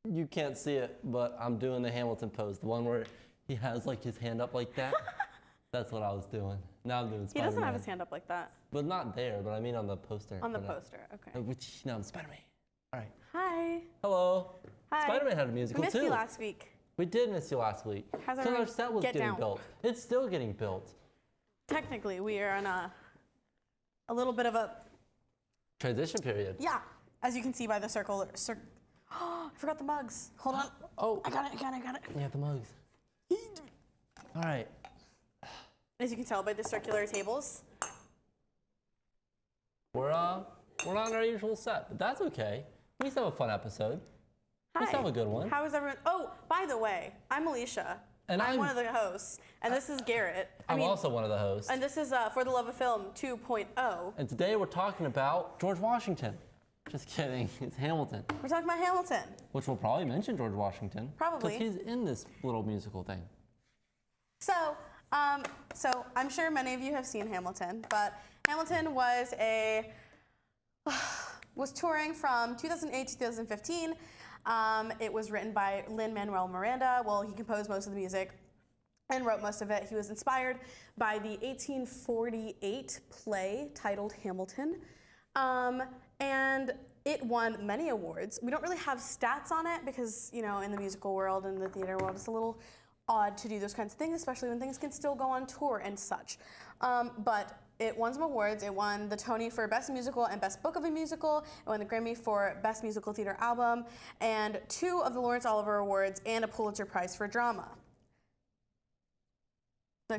You can't see it, but I'm doing the Hamilton pose, the one where he has like his hand up like that. That's what I was doing. Now I'm doing Spider-Man. He doesn't have his hand up like that. But not there, but I mean on the poster. On the poster, okay. Which, I'm Spider-Man. All right. Hi. Hello. Hi. Spider-Man had a musical We missed too. you last week. We did miss you last week. How's Because our everyone? set was Get getting down. built. It's still getting built. Technically, we are on a little bit of a, Transition period. yeah, as you can see by the circle. Oh, I forgot the mugs. Hold on. Oh. I got it. Yeah, the mugs. All right. As you can tell by the circular tables. We're not on our usual set, but that's okay. We still have a fun episode. We still have a good one. How is everyone? Oh, by the way, I'm Alicia. And I'm I'm one of the hosts, and this is Garrett. I'm also one of the hosts. And this is For the Love of Film 2.0. And today we're talking about George Washington. Just kidding, it's Hamilton. We're talking about Hamilton. Which we'll probably mention George Washington. Probably. Because he's in this little musical thing. So I'm sure many of you have seen Hamilton, but Hamilton was touring from 2008 to 2015. It was written by Lin-Manuel Miranda. Well, he composed most of the music and wrote most of it. He was inspired by the 1848 play titled Hamilton. And it won many awards. We don't really have stats on it because, in the musical world and the theater world, it's a little odd to do those kinds of things, especially when things can still go on tour and such. But it won some awards. It won the Tony for Best Musical and Best Book of a Musical. It won the Grammy for Best Musical Theater Album, and 2 of the Lawrence Olivier Awards, and a Pulitzer Prize for Drama.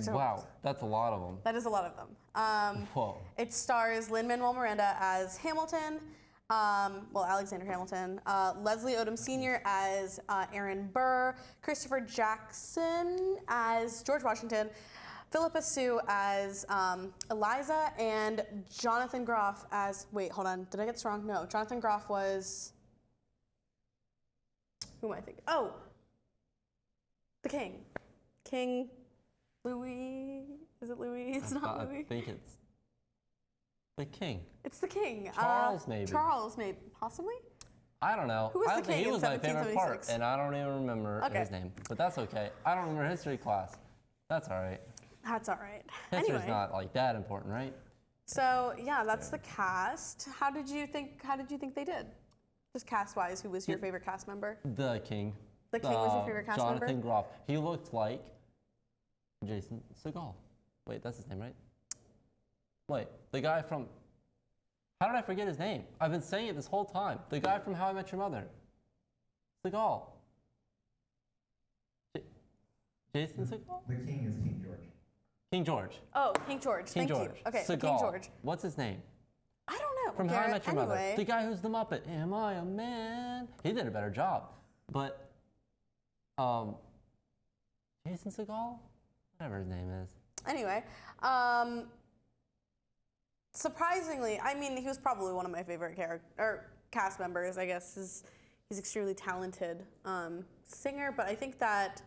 Wow, that's a lot of them. That is a lot of them. Whoa. It stars Lin-Manuel Miranda as Hamilton, Alexander Hamilton, Leslie Odom Sr. as Aaron Burr, Christopher Jackson as George Washington, Philippa Sue as Eliza, and Jonathan Groff as, wait, hold on, did I get this wrong? No, Jonathan Groff was, who am I thinking? Oh, the King. King Louis, is it Louis? It's not Louis. I think it's the King. It's the King. Charles, maybe. Charles, maybe, possibly? I don't know. Who was the king He in was my favorite part, 1776? and I don't even remember his name. But that's okay. I don't remember history class. That's all right. That's all right. History's Anyway, not like that important, right? so yeah, that's the cast. How did you think they did? Just cast-wise, who was your favorite cast member? The King. The King was your favorite cast member? Jonathan Groff. He looked like Jason Segel. Wait, that's his name, right? Wait, the guy from... How did I forget his name? I've been saying it this whole time. The guy from How I Met Your Mother. Segel. Jason Segel? The king is King George. King George. Oh, King George. King Thank George. you. Okay, Segel. King George. What's his name? I don't know. From How I Met Your Mother. Anyway, The guy who's the Muppet. Am I a man? He did a better job. But, Jason Segel? Whatever his name is. Anyway, surprisingly, I mean, he was probably one of my favorite cast members, I guess. He's extremely talented singer, but I think that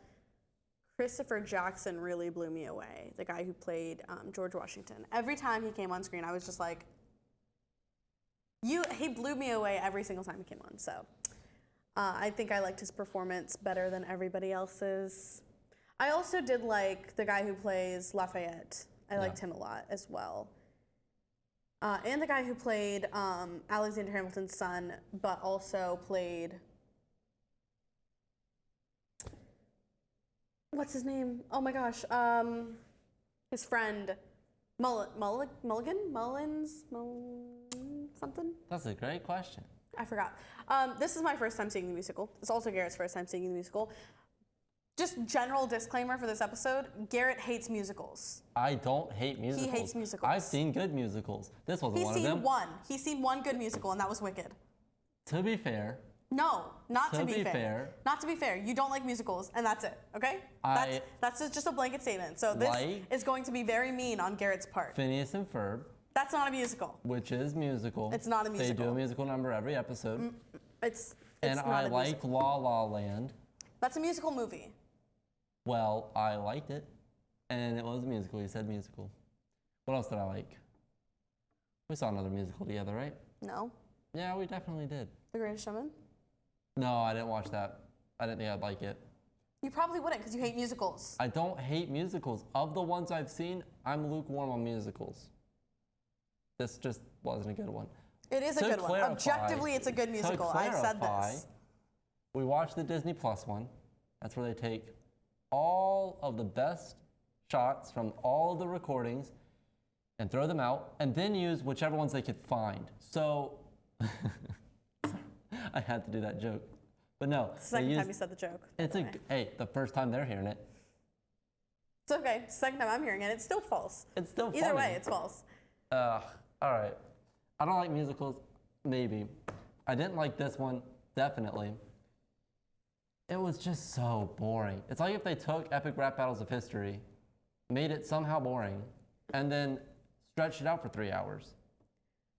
Christopher Jackson really blew me away, the guy who played George Washington. Every time he came on screen, I was just like, he blew me away every single time he came on, so I think I liked his performance better than everybody else's. I also did like the guy who plays Lafayette. I liked him a lot as well. And the guy who played Alexander Hamilton's son, but also played... What's his name? Oh my gosh. His friend, Mullins? Something? That's a great question. I forgot. This is my first time seeing the musical. It's also Garrett's first time seeing the musical. Just general disclaimer for this episode, Garrett hates musicals. I don't hate musicals. He hates musicals. I've seen good musicals. This wasn't one of them. He's seen one good musical, and that was Wicked. To be fair. No, not to be fair. fair. Not to be fair. You don't like musicals, and that's it, okay? That's just a blanket statement. So this is going to be very mean on Garrett's part. Phineas and Ferb. That's not a musical. Which is musical. It's not a musical. They do a musical number every episode. It's and not I a like musical. La La Land. That's a musical movie. Well, I liked it, and it was a musical. You said musical. What else did I like? We saw another musical together, right? No. Yeah, we definitely did. The Greatest Showman? No, I didn't watch that. I didn't think I'd like it. You probably wouldn't because you hate musicals. I don't hate musicals. Of the ones I've seen, I'm lukewarm on musicals. This just wasn't a good one. It is a good one. Objectively, it's a good musical. I said this. We watched the Disney Plus one. That's where they take all of the best shots from all of the recordings and throw them out, and then use whichever ones they could find. So, I had to do that joke. But no. Second time you said the joke. Hey, the first time they're hearing it. It's okay. Second time I'm hearing it, it's still false. It's still funny. Either way, it's false. All right. I don't like musicals, maybe. I didn't like this one, definitely. It was just so boring. It's like if they took Epic Rap Battles of History, made it somehow boring, and then stretched it out for 3 hours.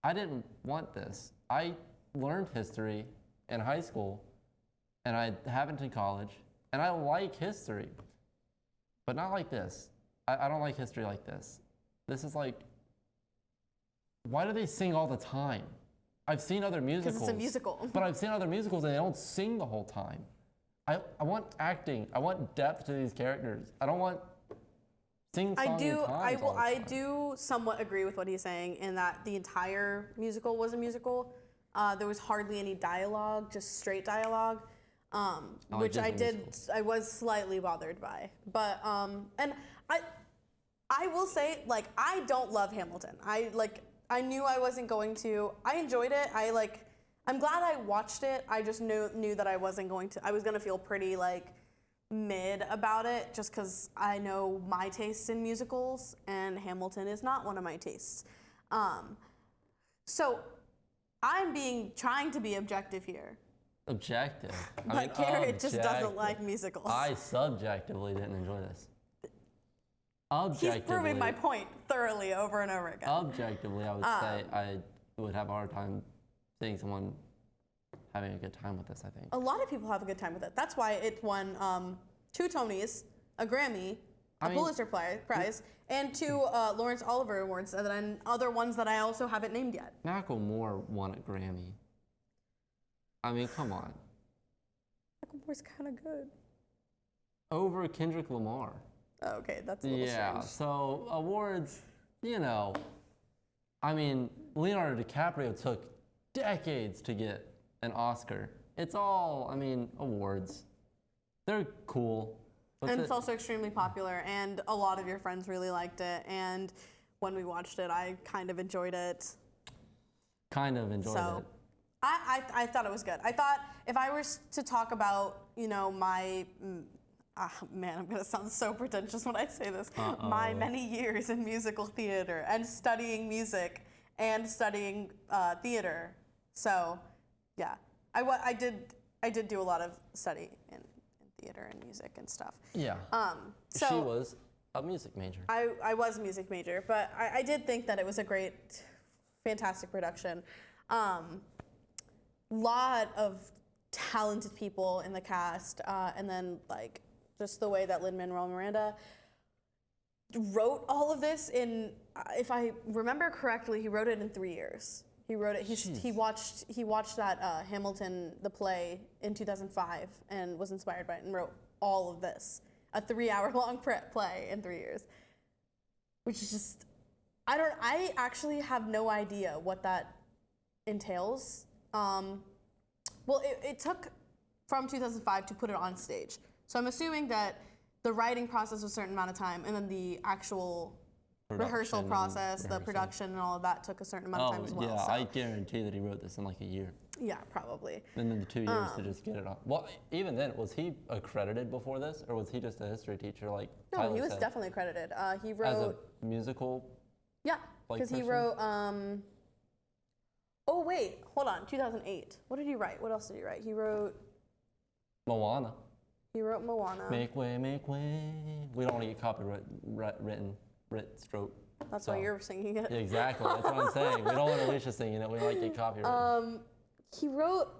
I didn't want this. I learned history in high school, and I haven't in college, and I like history, but not like this. I don't like history like this. This is like, why do they sing all the time? I've seen other musicals. Because it's a musical. But I've seen other musicals and they don't sing the whole time. I want acting. I want depth to these characters. I don't want sing-song times all the I time. do somewhat agree with what he's saying in that the entire musical was a musical. There was hardly any dialogue, just straight dialogue, which I was slightly bothered by. But and I will say, like, I don't love Hamilton. I knew I wasn't going to. I enjoyed it. I'm glad I watched it. I just knew that I wasn't going to. I was gonna feel pretty like mid about it, just because I know my tastes in musicals, and Hamilton is not one of my tastes. So I'm trying to be objective here. Objective. But Garrett just doesn't like musicals. I subjectively didn't enjoy this. Objectively. He's proving my point thoroughly over and over again. Objectively, I would say I would have a hard time seeing someone having a good time with this, I think. A lot of people have a good time with it. That's why it won 2 Tonys, a Grammy, a Pulitzer Prize, and 2 Lawrence Olivier Awards, and then other ones that I also haven't named yet. Macklemore won a Grammy. I mean, come on. Macklemore's kind of good. Over Kendrick Lamar. Oh, okay, that's a little strange. So awards, I mean, Leonardo DiCaprio took decades to get an Oscar. It's all, awards. They're cool. And it's also extremely popular, and a lot of your friends really liked it, and when we watched it, I kind of enjoyed it. So, I thought it was good. I thought if I were to talk about, my, man, I'm gonna sound so pretentious when I say this, my many years in musical theater and studying music and studying theater. So, yeah, I did do a lot of study in theater and music and stuff. Yeah. So she was a music major. I was a music major, but I did think that it was a great, fantastic production. Lot of talented people in the cast, and then like just the way that Lin-Manuel Miranda wrote all of this in, if I remember correctly, he wrote it in 3 years. He wrote it. He watched that Hamilton the play in 2005 and was inspired by it and wrote all of this, a 3-hour-long play in 3 years, which is just I actually have no idea what that entails. Well, it took from 2005 to put it on stage, so I'm assuming that the writing process was a certain amount of time, and then the actual rehearsal process, the production, and all of that took a certain amount of time as well. Yeah, so. I guarantee that he wrote this in like a year. Yeah, probably. And then the 2 years to just get it on. Well, even then, was he accredited before this, or was he just a history teacher like Tyler No, he was said? definitely accredited. He wrote... As a musical? Yeah, because he wrote... Oh, wait, hold on, 2008. What did he write? What else did he write? He wrote... Moana. He wrote Moana. Make way, make way. We don't want to get copyright stroke. That's why you're singing it. Yeah, exactly. That's what I'm saying. We don't want Alicia singing it. We like get copyright. He wrote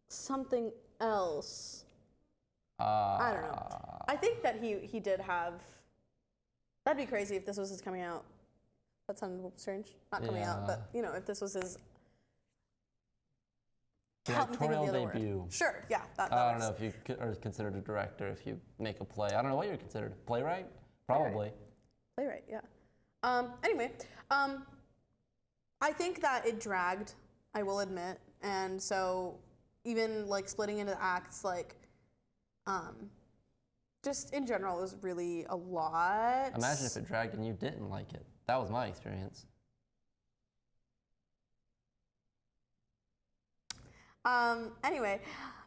something else. I don't know. I think that he did have. That'd be crazy if this was his coming out. That sounded strange. Not coming out, but if this was his. help me think of the other debut. word. Sure, yeah, that I don't works. know if you are considered a director if you make a play. I don't know what you're considered. Playwright? Probably. Playwright, yeah. Anyway, I think that it dragged, I will admit, and so even like splitting into acts, like, just in general, it was really a lot. Imagine if it dragged and you didn't like it. That was my experience. Anyway,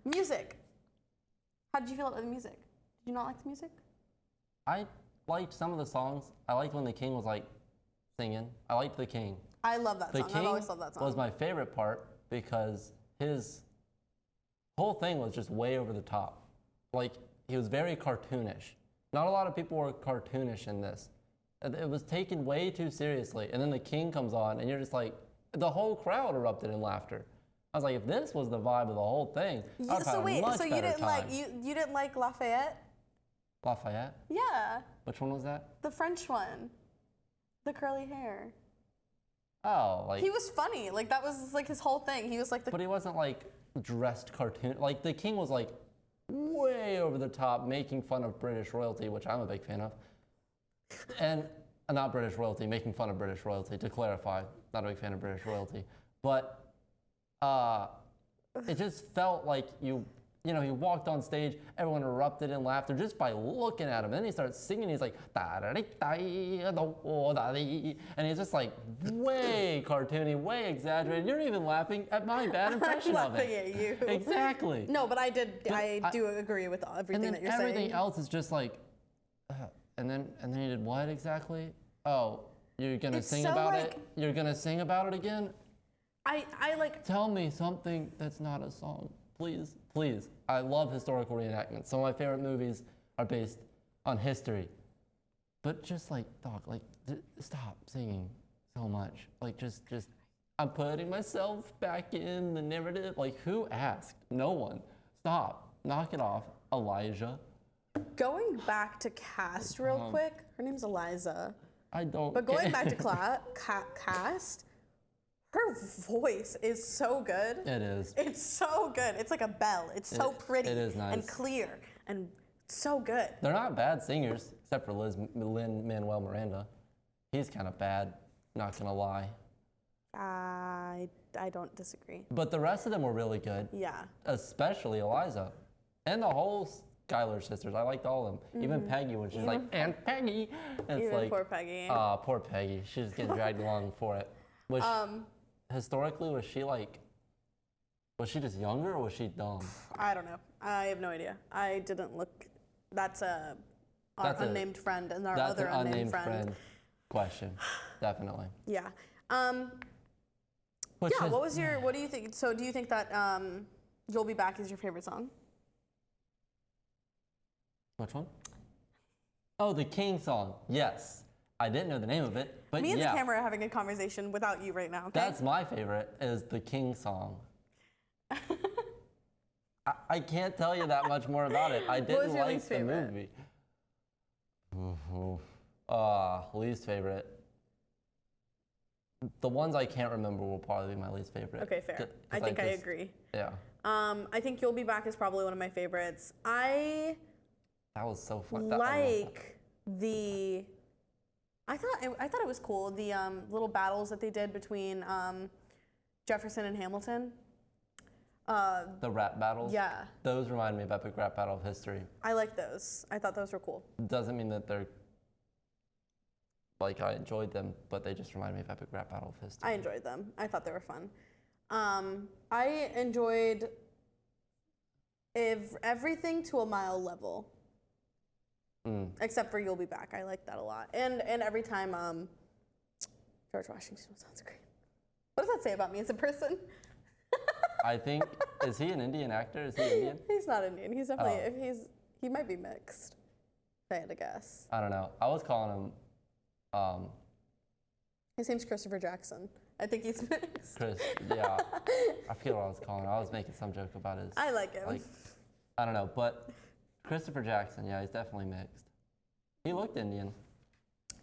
music. How did you feel about the music? Did you not like the music? I liked some of the songs. I liked when the king was like singing. I liked the king. I love that The song. I've king always loved that song. was my favorite part because his whole thing was just way over the top. Like, he was very cartoonish. Not a lot of people were cartoonish in this. It was taken way too seriously. And then the king comes on, and you're just like, the whole crowd erupted in laughter. I was like, if this was the vibe of the whole thing, I would have a much so you better didn't time. like you didn't like Lafayette? Lafayette? Yeah, Which one was that? the French one, the curly hair. Oh, like. He was funny. Like that was like his whole thing. He was like the. But he wasn't like dressed cartoon. Like the king was like way over the top, making fun of British royalty, which I'm a big fan of. And not British royalty, making fun of British royalty, to clarify. Not a big fan of British royalty. But it just felt like he walked on stage, everyone erupted in laughter just by looking at him. Then he starts singing, he's like, and he's just like way cartoony, way exaggerated. You're not even laughing at my bad impression I'm of laughing it. at you. Exactly. No, but I do agree with everything And then that you're everything saying. else is just like, and then he did what exactly? Oh, you're gonna It's sing so, about like- it? You're gonna sing about it again? I like. Tell me something that's not a song, please, please. I love historical reenactments. Some of my favorite movies are based on history. But just like, dog, like, stop singing so much. Like, just, I'm putting myself back in the narrative. Like, who asked? No one. Stop. Knock it off, Elijah. Going back to cast real quick. Her name's Eliza. I don't. But going back to cast, her voice is so good. It is. It's so good. It's like a bell. It's so pretty it is nice. and clear and so good. They're not bad singers, except for Lin-Manuel Miranda. He's kind of bad, not gonna lie. I don't disagree. But the rest of them were really good, Yeah. especially Eliza. And the whole Schuyler sisters. I liked all of them. Even Peggy, when she's like, and Peggy. And it's Even like, poor Peggy. Poor Peggy. She's getting dragged along for it. Historically, was she just younger or was she dumb? I don't know. I have no idea. I didn't look. That's our unnamed friend and our That's other an unnamed friend. Question, definitely. Yeah. Which Yeah. is- What do you think? So, do you think that "You'll Be Back" is your favorite song? Which one? Oh, the King song. Yes. I didn't know the name of it, but Me and yeah. the camera are having a conversation without you right now. Okay? That's my favorite, is the King song. I can't tell you that much more about it. I was didn't your like least the favorite? movie. Least favorite. The ones I can't remember will probably be my least favorite. Okay, fair. 'Cause I think I just- agree. Yeah. I think "You'll Be Back" is probably one of my favorites. I That was so fun. like the. I thought it was cool, the little battles that they did between Jefferson and Hamilton. The rap battles? Yeah, Those remind me of Epic Rap Battle of History. I like those. I thought those were cool. Doesn't mean that they're, like, I enjoyed them, but they just remind me of Epic Rap Battle of History. I enjoyed them. I thought they were fun. I enjoyed everything to a mile level. Except for "You'll Be Back." I like that a lot. And every time George Washington was on screen. What does that say about me as a person? I think, is he an Indian actor? Is he Indian? He's not Indian. He's definitely he might be mixed. If I had to guess. I don't know. I was calling him His name's Christopher Jackson. I think he's mixed. Chris. Yeah. I forget what I was calling him. I was making some joke about his. I like him. Like, I don't know, but Christopher Jackson, yeah, he's definitely mixed. He looked Indian.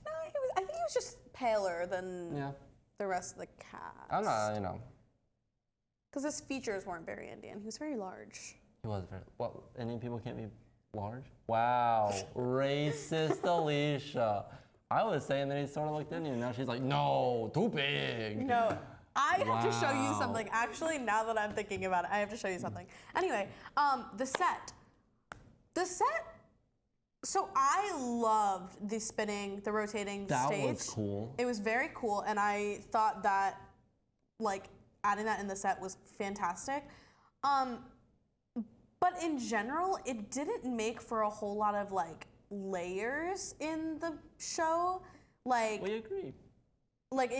No, I think he was just paler than Yeah. the rest of the cast. I'm not, Because his features weren't very Indian. He was very large. He was very. What? Indian people can't be large? Wow, racist Alicia. I was saying that he sort of looked Indian. Now she's like, no, too big. No, I have to show you Wow. something. Actually, now that I'm thinking about it, I have to show you something. Anyway, the set. The set. So I loved the spinning, the rotating That stage. was cool. It was very cool, and I thought that, like, adding that in the set was fantastic. But in general, it didn't make for a whole lot of like layers in the show. Like, We agree. like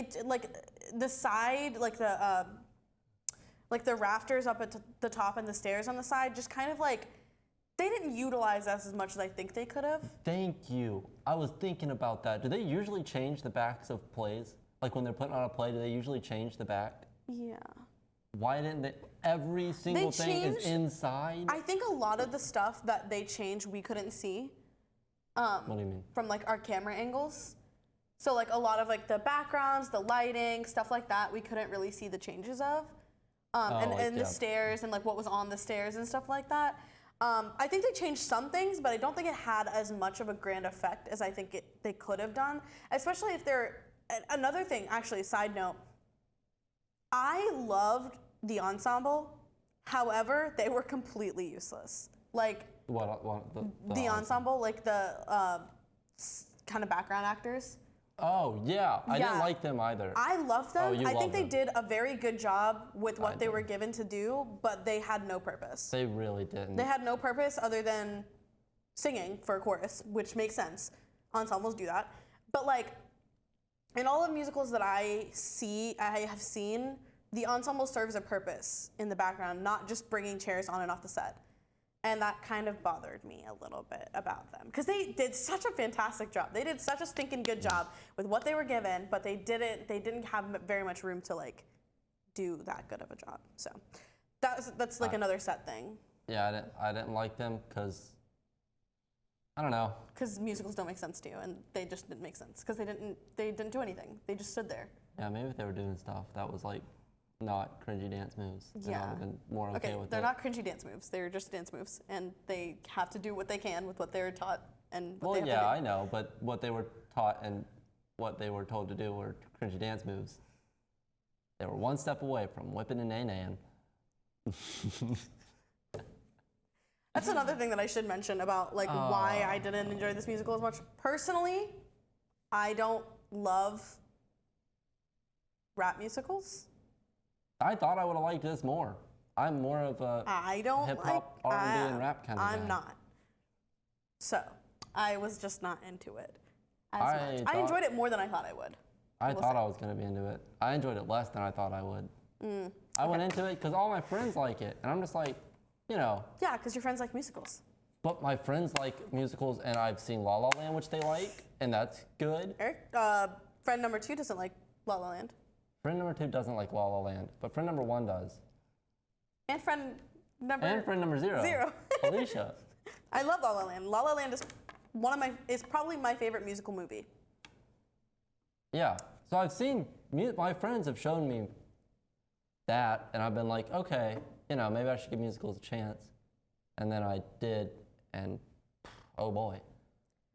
the side, like the rafters up at the top and the stairs on the side, just kind of like they didn't utilize us as much as I think they could have. Thank you. I was thinking about that. Do they usually change the backs of plays? Like when they're putting on a play, do they usually change the back? Yeah. Why didn't they? Every single thing is changed- inside. I think a lot of the stuff that they changed we couldn't see. What do you mean? From like our camera angles. So like a lot of like the backgrounds, the lighting, stuff like that, we couldn't really see the changes of. And the stairs and like what was on the stairs and stuff like that. I think they changed some things, but I don't think it had as much of a grand effect as I think they could have done. Especially if they're, another thing actually, side note, I loved the ensemble. However, they were completely useless. Like the ensemble, like the kind of background actors. Oh yeah, I didn't Yeah. like them either. I love them. Oh, you I love think they them. did a very good job with what they did. were given to do, but they had no purpose. They really didn't. They had no purpose other than singing for a chorus, which makes sense. Ensembles do that. But like in all of musicals that I have seen, the ensemble serves a purpose in the background, not just bringing chairs on and off the set. And that kind of bothered me a little bit about them. Because they did such a fantastic job. They did such a stinking good job with what they were given, but they didn't have very much room to like do that good of a job. So that's like another set thing. Yeah, I didn't like them because I don't know. Because musicals don't make sense to you, and they just didn't make sense. Because they didn't do anything. They just stood there. Yeah, maybe if they were doing stuff that was like not cringy dance moves, then I would have been more okay with it. They're not cringy dance moves. They're just dance moves, and they have to do what they can with what they're taught and what Well, they have yeah, to I know, but what they were taught and what they were told to do were cringy dance moves. They were one step away from whipping and nay-naying. That's another thing that I should mention about like why I didn't enjoy this musical as much. Personally, I don't love rap musicals. I thought I would have liked this more. I'm more of a I don't hip-hop, like R&B, and rap kind of guy. I'm not. So, I was just not into it as I much. I thought- enjoyed it more than I thought I would. I thought I was going to be into it. I enjoyed it less than I thought I would. I went into it because all my friends like it. And I'm just like, you know. Yeah, because your friends like musicals. But my friends like musicals, and I've seen La La Land, which they like, and that's good. Eric, friend number 2 doesn't like La La Land. Friend number 2 doesn't like La La Land, but friend number 1 does. And friend number And friend number 0. 0. Alicia. I love La La Land. La La Land is probably my favorite musical movie. Yeah. So I've seen, my friends have shown me that, and I've been like, okay, you know, maybe I should give musicals a chance. And then I did, and oh boy,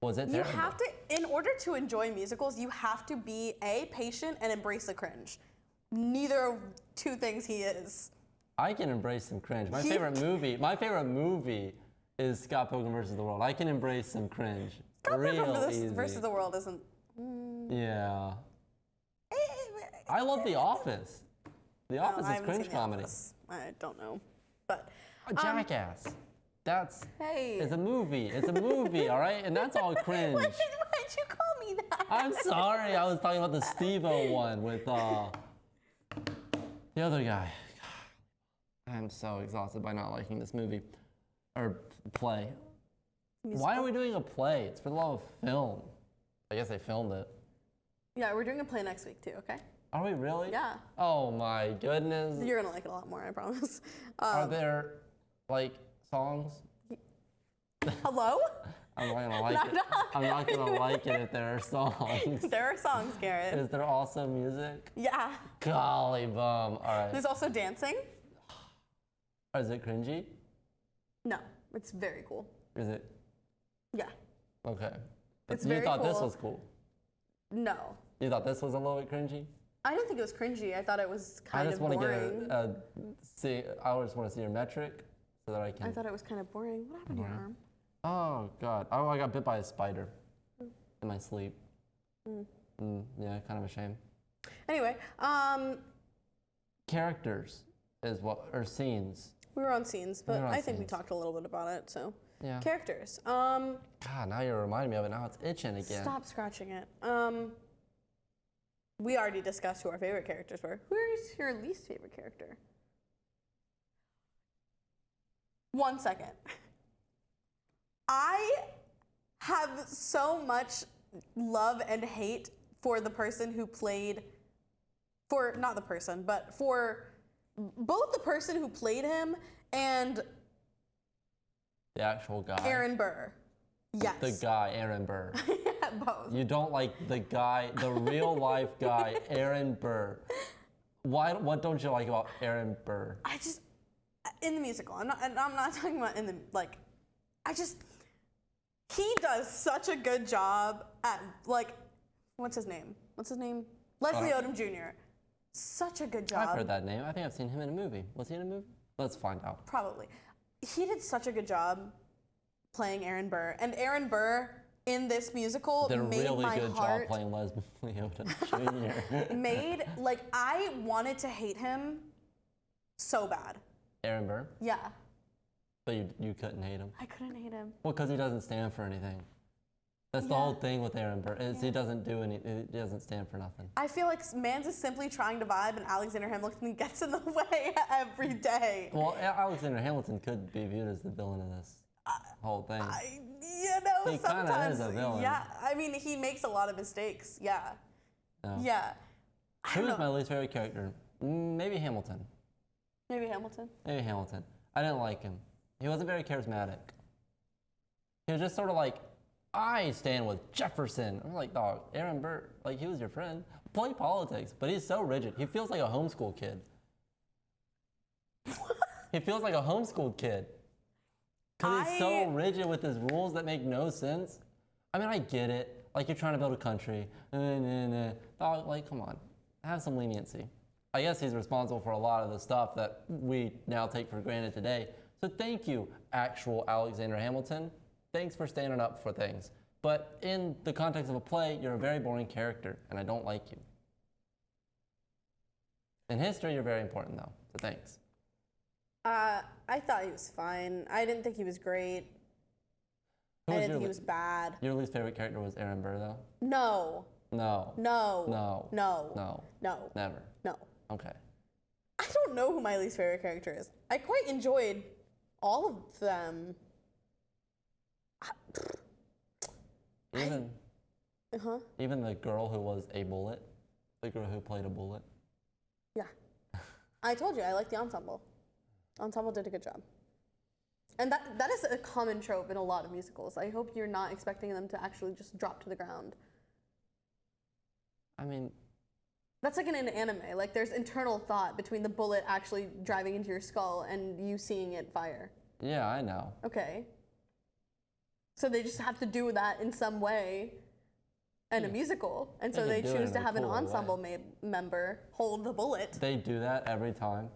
was it You terrible. have to, in order to enjoy musicals, you have to be patient and embrace the cringe. Neither of two things he is. I can embrace some cringe. My favorite movie is Scott Pilgrim vs. the World. I can embrace some cringe. Scott Real Pilgrim easy. versus the World isn't. Yeah. I love The Office. The Office I is haven't cringe seen The comedy. Office. I don't know, but Jackass. That's hey. it's a movie. It's a movie, all right? And that's all cringe. Why did you call me that? I'm sorry. I was talking about the Steve-O one with the other guy. I'm so exhausted by not liking this movie or play. Why are we doing a play? It's for the love of film. I guess they filmed it. Yeah, we're doing a play next week too. Okay. Are we really? Yeah. Oh my goodness. You're gonna like it a lot more, I promise. Are there like songs? Hello? I'm not gonna like it. I'm not gonna like it if there are songs. There are songs, Garrett. Is there also music? Yeah. Golly bum. All right. There's also dancing. Is it cringy? No, it's very cool. Is it? Yeah. Okay. But It's you very thought this cool. was cool. No. You thought this was a little bit cringy? I didn't think it was cringy. I thought it was I kind just of want to boring. get I just want to see your metric so that I can. I thought it was kind of boring. What happened to your arm? Oh God! Oh, I got bit by a spider in my sleep. Yeah, kind of a shame. Anyway, Characters is what, or scenes. we were on scenes, but We were on I think we scenes. talked a little bit about it. So Yeah. characters. God, now you're reminding me of it. Now it's itching again. Stop scratching it. We already discussed who our favorite characters were. Who is your least favorite character? 1 second. I have so much love and hate for the person who played, for not the person, but for both the person who played him and The actual guy. Aaron Burr. Yes. The guy, Aaron Burr. Yeah, both. You don't like the guy, the real life guy, Aaron Burr. Why? What don't you like about Aaron Burr? I just, in the musical, I'm not talking about in the, like, he does such a good job at, like, what's his name? Leslie Odom Jr. Such a good job. I've heard that name. I think I've seen him in a movie. Was he in a movie? Let's find out. Probably. He did such a good job playing Aaron Burr. And Aaron Burr in this musical Did a made really my good heart, job playing Leslie Odom Jr. made, like, I wanted to hate him so bad. Aaron Burr? Yeah. But you couldn't hate him. I couldn't hate him. Well, because he doesn't stand for anything. That's the Yeah. whole thing with Aaron Burr. Is he doesn't do any. He doesn't stand for nothing. I feel like Mans is simply trying to vibe, and Alexander Hamilton gets in the way every day. Well, Alexander Hamilton could be viewed as the villain of this whole thing. He He kinda sometimes. is a villain. Yeah, I mean, he makes a lot of mistakes. Yeah. No. Yeah. I Who don't is know. my least favorite character? Maybe Hamilton. Maybe Hamilton. Maybe Hamilton. I didn't like him. He wasn't very charismatic. He was just sort of like, I stand with Jefferson. I'm like, dog, Aaron Burr, like, he was your friend. Play politics, but he's so rigid. He feels like a homeschool kid. He feels like a homeschooled kid. Because he's so rigid with his rules that make no sense. I mean, I get it. Like, you're trying to build a country. Dog, like, come on. Have some leniency. I guess he's responsible for a lot of the stuff that we now take for granted today. So thank you, actual Alexander Hamilton. Thanks for standing up for things. But in the context of a play, you're a very boring character, and I don't like you. In history, you're very important, though. So thanks. I thought he was fine. I didn't think he was great. I didn't think he was bad. Your least favorite character was Aaron Burr, though? No. No. No. No. No. No. No. Never. No. Okay. I don't know who my least favorite character is. I quite enjoyed all of them. Even the girl who was a bullet, the girl who played a bullet. Yeah. I told you, I like the ensemble. Ensemble did a good job. And that is a common trope in a lot of musicals. I hope you're not expecting them to actually just drop to the ground. I mean, that's like in an anime. Like, there's internal thought between the bullet actually driving into your skull and you seeing it fire. yeah, I know. Okay. So they just have to do that in some way in a musical. And so they They can do it choose in to a have an cool way. ensemble member hold the bullet. They do that every time.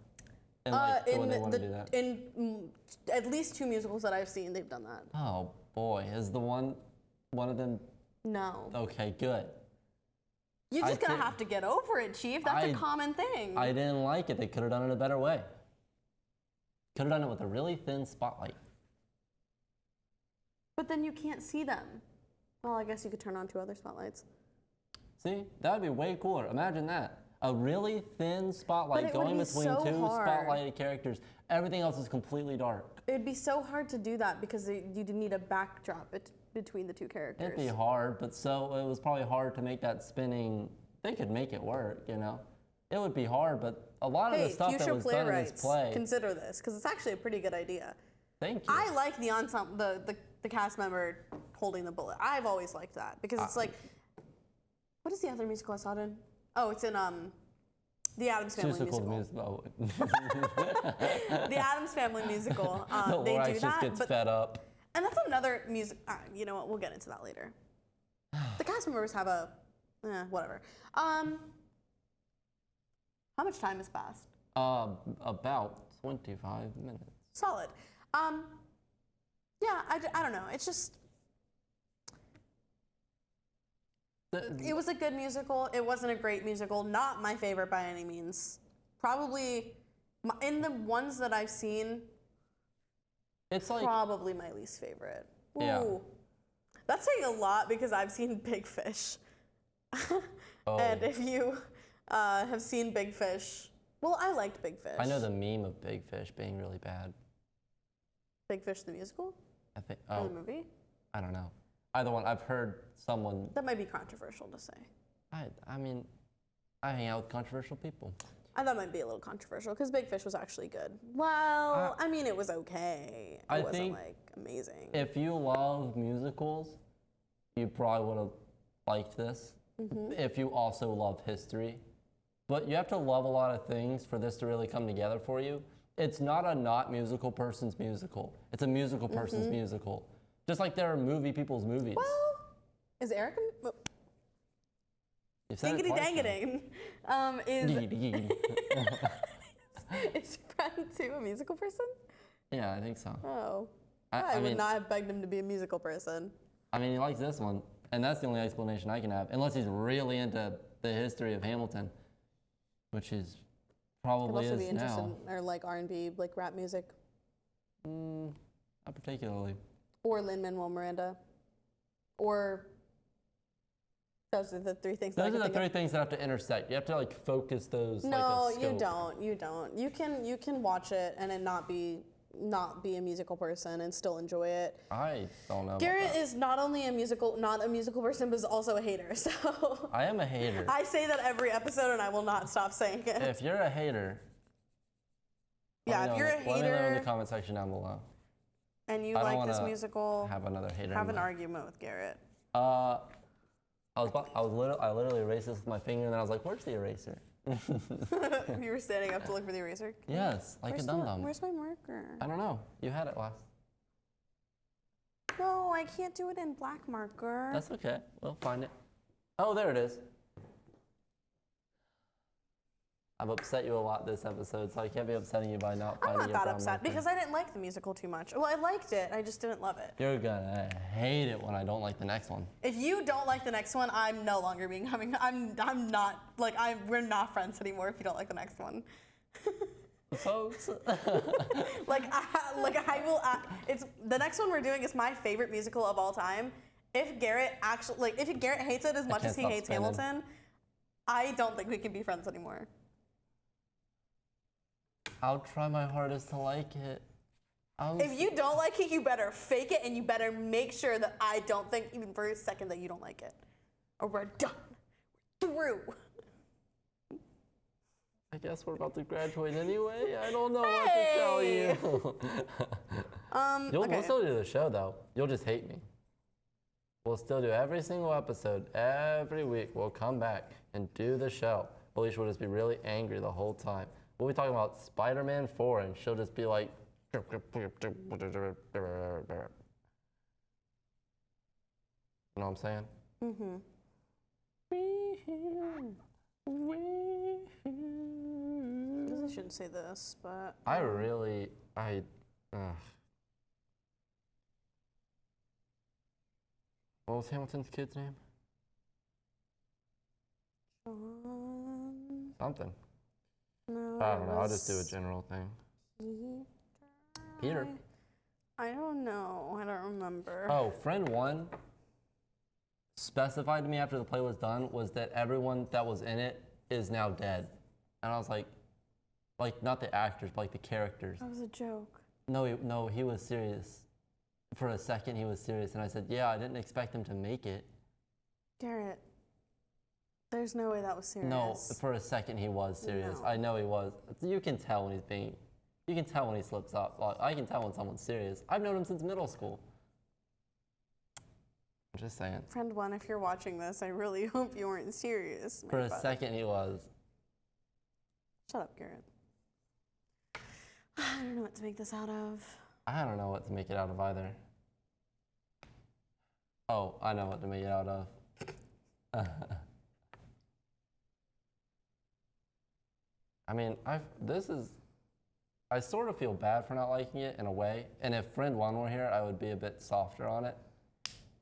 And like, when they want to do that. In at least 2 musicals that I've seen, they've done that. Oh boy, is the one of them? No. Okay, good. You're just going to have to get over it, Chief. That's a common thing. I didn't like it. They could have done it a better way. Could have done it with a really thin spotlight. But then you can't see them. Well, I guess you could turn on 2 other spotlights. See, that would be way cooler. Imagine that. A really thin spotlight it would going be between so 2 hard. spotlighted characters. Everything else is completely dark. It would be so hard to do that because you need a backdrop between the 2 characters. It'd be hard, but so it was probably hard to make that spinning. They could make it work, you know. It would be hard, but a lot of the stuff that was done in this play. Consider this, because it's actually a pretty good idea. Thank you. I like the ensemble, the cast member holding the bullet. I've always liked that because it's like, what is the other musical I saw it in? Oh, it's in The Addams Family Susical musical. musical. The Addams Family musical. The They Lorax do just that, gets but and up. that's another music. You know what? We'll get into that later. The cast members have a, whatever. How much time has passed? About 25 minutes. Solid. Yeah, I don't know. It's just. It was a good musical. It wasn't a great musical. Not my favorite by any means. Probably, in the ones that I've seen, It's like probably my least favorite. Ooh. Yeah. That's saying a lot because I've seen Big Fish. Oh. And if you have seen Big Fish, well, I liked Big Fish. I know the meme of Big Fish being really bad. Big Fish the musical? I think. Or Oh, the movie? I don't know. Either one. I've heard someone. That might be controversial to say. I mean, I hang out with controversial people. I thought it might be a little controversial because Big Fish was actually good. Well, I mean, it was okay. It I wasn't think like amazing. If you love musicals, you probably would have liked this. If you also love history. But you have to love a lot of things for this to really come together for you. It's not a not musical person's musical. It's a musical person's musical. Just like there are movie people's movies. Well, is Eric You've said it twice now. Dingity is Friend 2 a musical person? Yeah, I think so. Oh. I would mean- not have begged him to be a musical person. I mean, he likes this one, and that's the only explanation I can have, unless he's really into the history of Hamilton, which is Could probably also is be interested now. in or like R&B, like rap music, Not particularly. or Lin-Manuel Miranda, or those are the three things. that I Those can are the think of. three things that have to intersect. You have to like focus those. No, like, a you scope. don't. You don't. You can watch it and it not be a musical person and still enjoy it. I don't know. Garrett about that. is not only not a musical person, but is also a hater. So I am a hater. I say that every episode, and I will not stop saying it. If you're a hater, Yeah, if you're a let me know in the hater comment section down below. and you I don't like this wanna musical, Have another hater. have in an my- argument with Garrett. I literally erased this with my finger, and then I was like, "Where's the eraser?" You were standing up to look for the eraser. Yes, like Where's a dum-dum. Where's my marker? I don't know. You had it last. No, I can't do it in black marker. That's okay. We'll find it. Oh, there it is. I've upset you a lot this episode, so I can't be upsetting you by not I'm finding not your that brown upset marker. because I didn't like the musical too much. Well, I liked it. I just didn't love it. You're gonna hate it when I don't like the next one. If you don't like the next one, I'm no longer I'm not like we're not friends anymore if you don't like the next one. Folks. I will. It's the next one we're doing is my favorite musical of all time. If Garrett hates it as much can't as he stop hates spinning. Hamilton, I don't think we can be friends anymore. I'll try my hardest to like it. If you don't like it, you better fake it and you better make sure that I don't think even for a second that you don't like it. Or we're done. We're through. I guess we're about to graduate anyway. I don't know what to tell you. We'll Okay. still do the show though. You'll just hate me. We'll still do every single episode every week. We'll come back and do the show. Alicia will just be really angry the whole time. We'll be talking about Spider-Man 4 and she'll just be like, you know what I'm saying? Mm-hmm. I shouldn't say this, but What was Hamilton's kid's name? Something. No, I don't know. I'll just do a general thing. Peter. I don't know. I don't remember. Oh, friend one specified to me after the play was done was that everyone that was in it is now dead. And I was like not the actors, but like the characters. That was a joke. No, he was serious. For a second, he was serious. And I said, yeah, I didn't expect him to make it. Garrett, there's no way that was serious. No, for a second, he was serious. No. I know he was. You can tell when you can tell when he slips up. Like, I can tell when someone's serious. I've known him since middle school. I'm just saying. Friend one, if you're watching this, I really hope you weren't serious. For a second, he was. Shut up, Garrett. I don't know what to make this out of. I don't know what to make it out of either. Oh, I know what to make it out of. I mean, I sort of feel bad for not liking it in a way. And if friend one were here, I would be a bit softer on it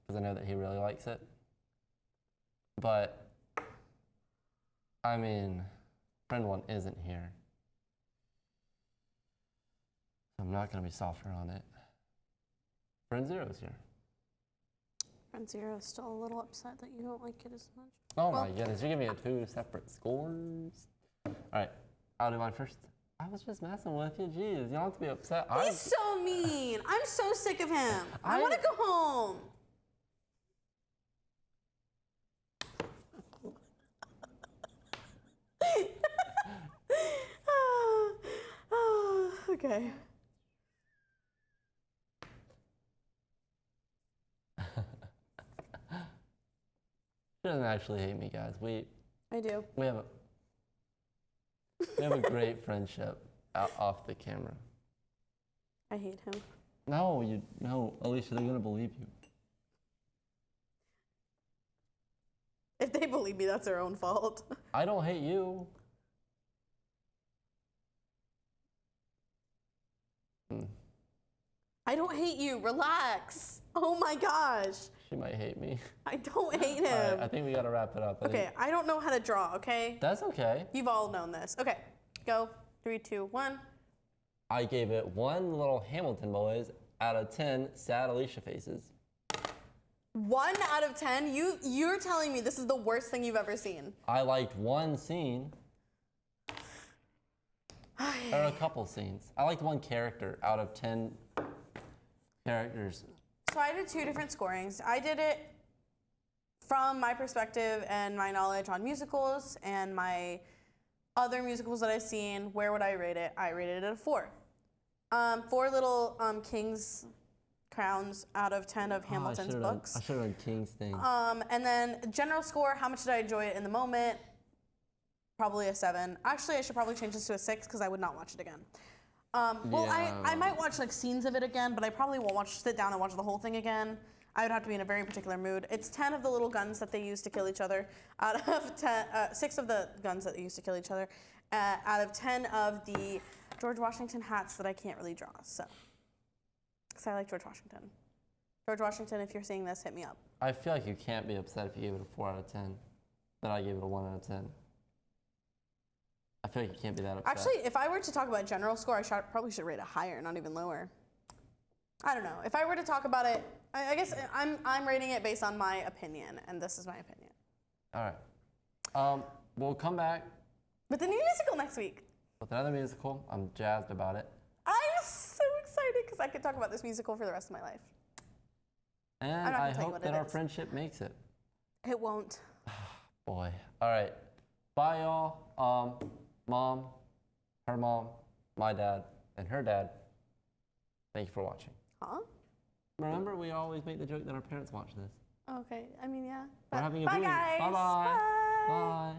because I know that he really likes it. But, I mean, friend one isn't here. I'm not going to be softer on it. Friend zero's here. Friend zero is still a little upset that you don't like it as much. Oh my goodness, you're giving it 2 separate scores. All right, I'll do mine first. I was just messing with you. Jeez, you don't have to be upset. He's so mean. I'm so sick of him. I want to go home. Okay. She doesn't actually hate me, guys. I do. We have a great friendship off the camera. I hate him. No, Alicia, they're gonna believe you. If they believe me, that's their own fault. I don't hate you. I don't hate you. Relax. Oh my gosh. She might hate me. I don't hate him. All right, I think we gotta wrap it up. Okay, I don't know how to draw, okay? That's okay. You've all known this. Okay, go. 3, 2, 1. I gave it 1 little Hamilton boys out of 10 sad Alicia faces. 1 out of 10? You're telling me this is the worst thing you've ever seen. I liked 1 scene. Or a couple scenes. I liked 1 character out of 10 characters. So I did 2 different scorings. I did it from my perspective and my knowledge on musicals and my other musicals that I've seen. Where would I rate it? I rated it a 4. 4 little King's crowns out of 10 of Hamilton's books. I should have done King's thing. And then general score, how much did I enjoy it in the moment? Probably a 7. Actually, I should probably change this to a 6 because I would not watch it again. Well, Yeah. I might watch like scenes of it again, but I probably won't sit down and watch the whole thing again. I would have to be in a very particular mood. It's 10 of the little guns that they use to kill each other out of 10, 6 of the guns that they use to kill each other out of 10 of the George Washington hats that I can't really draw, so. Because I like George Washington. George Washington, if you're seeing this, hit me up. I feel like you can't be upset if you gave it a 4 out of 10. Then I gave it a 1 out of 10. I feel like you can't be that upset. Actually, if I were to talk about general score, I probably should rate it higher, not even lower. I don't know. If I were to talk about it, I guess I'm rating it based on my opinion, and this is my opinion. All right. We'll come back With the new musical next week. with another musical. I'm jazzed about it. I'm so excited because I could talk about this musical for the rest of my life. And I'm not I gonna tell you hope what that it our is. friendship makes it. It won't. Boy. All right. Bye, y'all. Mom, her mom, my dad, and her dad. Thank you for watching. Huh? Remember, we always make the joke that our parents watch this. Okay. I mean, yeah. We're having a Bye, viewing. guys. Bye-bye. Bye. Bye.